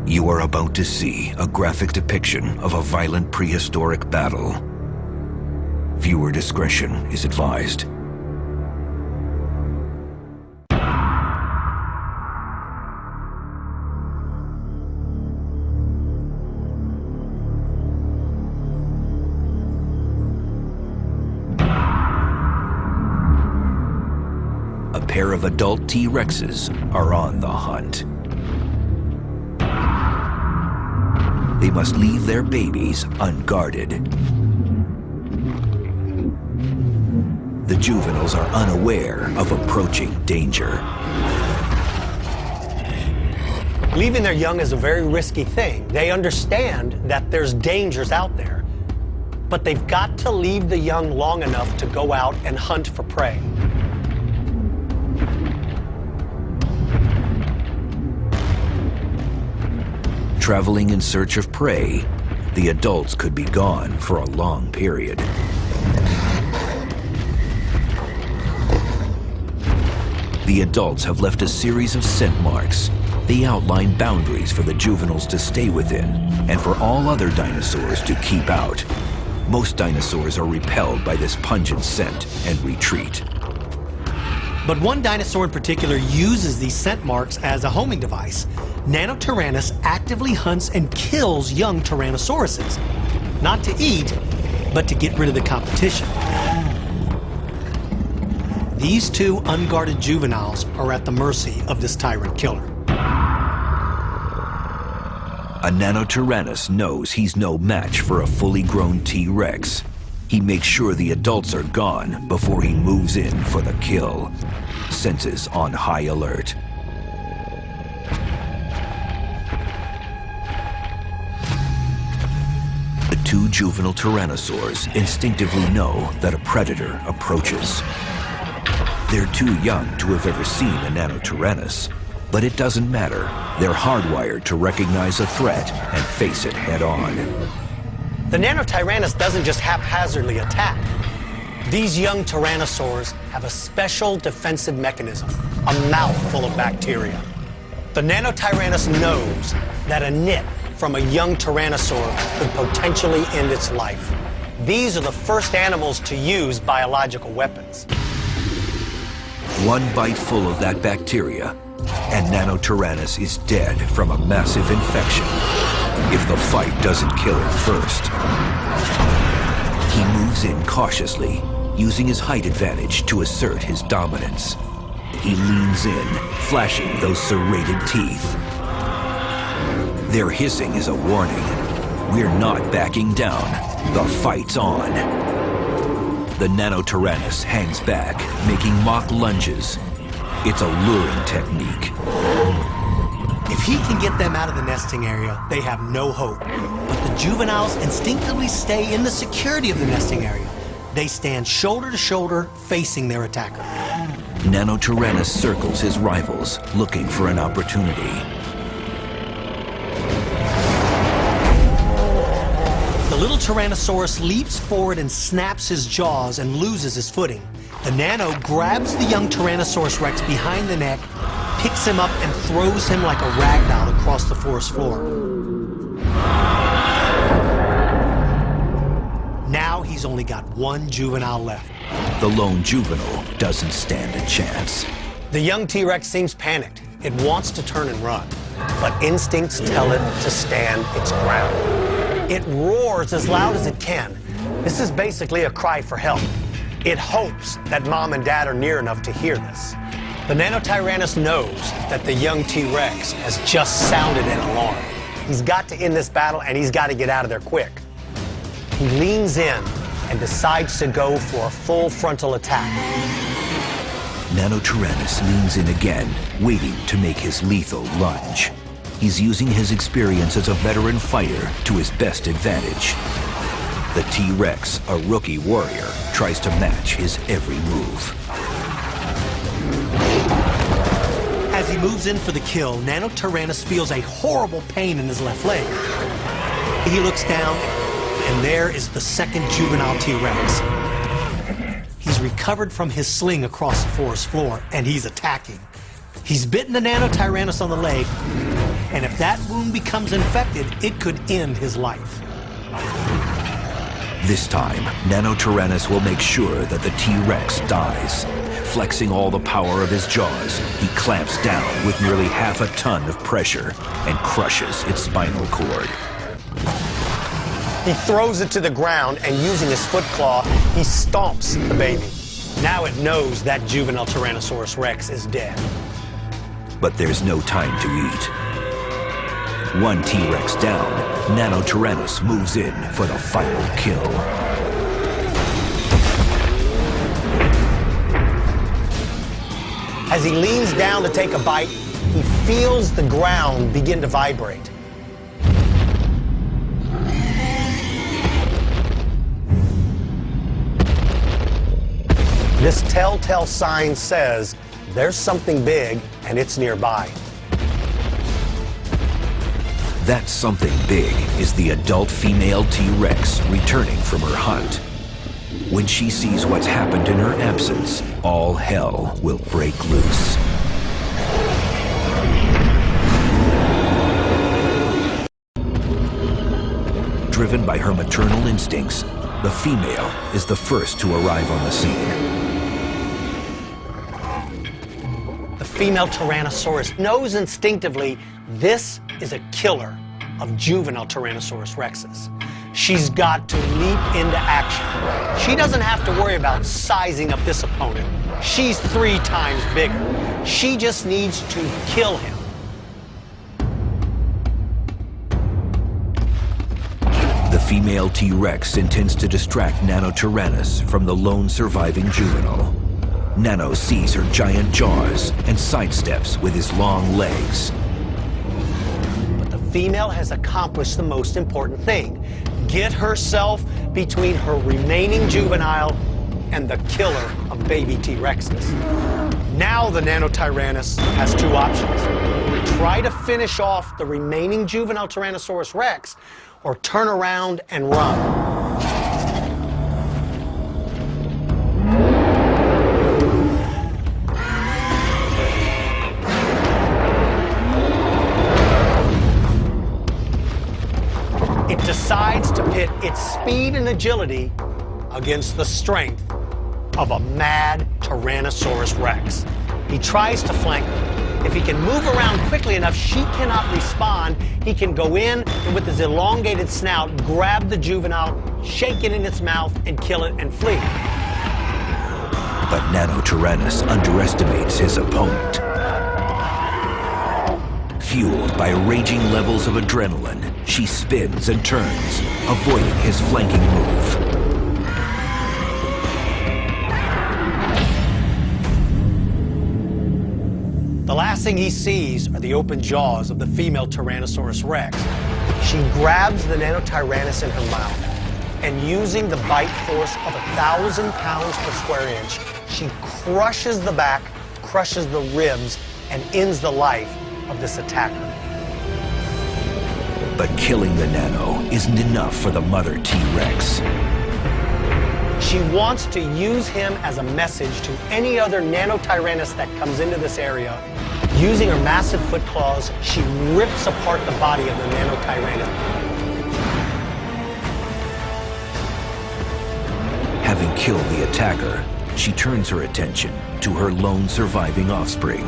You are about to see a graphic depiction of a violent prehistoric battle. Viewer discretion is advised. A pair of adult T-Rexes are on the hunt. They must leave their babies unguarded. The juveniles are unaware of approaching danger. Leaving their young is a very risky thing. They understand that there's dangers out there, but they've got to leave the young long enough to go out and hunt for prey. Traveling in search of prey, the adults could be gone for a long period. The adults have left a series of scent marks. They outline boundaries for the juveniles to stay within and for all other dinosaurs to keep out. Most dinosaurs are repelled by this pungent scent and retreat. But one dinosaur in particular uses these scent marks as a homing device. Nanotyrannus actively hunts and kills young Tyrannosauruses. Not to eat, but to get rid of the competition. These two unguarded juveniles are at the mercy of this tyrant killer. A Nanotyrannus knows he's no match for a fully grown T-Rex. He makes sure the adults are gone before he moves in for the kill. Senses on high alert. The two juvenile tyrannosaurs instinctively know that a predator approaches. They're too young to have ever seen a Nanotyrannus, but it doesn't matter. They're hardwired to recognize a threat and face it head on. The Nanotyrannus doesn't just haphazardly attack. These young tyrannosaurs have a special defensive mechanism, a mouth full of bacteria. The Nanotyrannus knows that a nip from a young tyrannosaur could potentially end its life. These are the first animals to use biological weapons. One bite full of that bacteria, and Nanotyrannus is dead from a massive infection, if the fight doesn't kill him first. He moves in cautiously, using his height advantage to assert his dominance. He leans in, flashing those serrated teeth. Their hissing is a warning. We're not backing down. The fight's on. The Nanotyrannus hangs back, making mock lunges. It's a luring technique. If he can get them out of the nesting area, they have no hope. But the juveniles instinctively stay in the security of the nesting area. They stand shoulder to shoulder, facing their attacker. Nanotyrannus circles his rivals, looking for an opportunity. The little Tyrannosaurus leaps forward and snaps his jaws and loses his footing. The Nano grabs the young Tyrannosaurus Rex behind the neck, picks him up and throws him like a rag doll across the forest floor. Now he's only got one juvenile left. The lone juvenile doesn't stand a chance. The young T-Rex seems panicked. It wants to turn and run, but instincts tell it to stand its ground. It roars as loud as it can. This is basically a cry for help. It hopes that mom and dad are near enough to hear this. The Nanotyrannus knows that the young T-Rex has just sounded an alarm. He's got to end this battle and he's got to get out of there quick. He leans in and decides to go for a full frontal attack. Nanotyrannus leans in again, waiting to make his lethal lunge. He's using his experience as a veteran fighter to his best advantage. The T-Rex, a rookie warrior, tries to match his every move. As he moves in for the kill, Nanotyrannus feels a horrible pain in his left leg. He looks down, and there is the second juvenile T-Rex. He's recovered from his sling across the forest floor, and he's attacking. He's bitten the Nanotyrannus on the leg, And if that wound becomes infected, it could end his life. This time, Nanotyrannus will make sure that the T-Rex dies. Flexing all the power of his jaws, he clamps down with nearly half a ton of pressure and crushes its spinal cord. He throws it to the ground, and using his foot claw, he stomps the baby. Now it knows that juvenile Tyrannosaurus Rex is dead. But there's no time to eat. One T-Rex down, Nanotyrannus moves in for the final kill. As he leans down to take a bite, he feels the ground begin to vibrate. This telltale sign says there's something big and it's nearby. That something big is the adult female T-Rex returning from her hunt. When she sees what's happened in her absence, all hell will break loose. Driven by her maternal instincts, the female is the first to arrive on the scene. The female Tyrannosaurus knows instinctively this is a killer of juvenile Tyrannosaurus Rexes. She's got to leap into action. She doesn't have to worry about sizing up this opponent. She's 3 times bigger. She just needs to kill him. The female T-Rex intends to distract Nanotyrannus from the lone surviving juvenile. Nano sees her giant jaws and sidesteps with his long legs. But the female has accomplished the most important thing: get herself between her remaining juvenile and the killer of baby T-Rexes. Now the Nanotyrannus has 2 options. Try to finish off the remaining juvenile Tyrannosaurus Rex, or turn around and run. It decides to pit its speed and agility against the strength of a mad Tyrannosaurus Rex. He tries to flank her. If he can move around quickly enough, she cannot respond. He can go in and with his elongated snout, grab the juvenile, shake it in its mouth, and kill it and flee. But Nanotyrannus underestimates his opponent. Fueled by raging levels of adrenaline, she spins and turns, avoiding his flanking move. The last thing he sees are the open jaws of the female Tyrannosaurus Rex. She grabs the Nanotyrannus in her mouth, and using the bite force of 1,000 pounds per square inch, she crushes the back, crushes the ribs, and ends the life of this attacker. But killing the Nano isn't enough for the mother T-Rex. She wants to use him as a message to any other Nanotyrannus that comes into this area. Using her massive foot claws, she rips apart the body of the Nanotyrannus. Having killed the attacker, she turns her attention to her lone surviving offspring.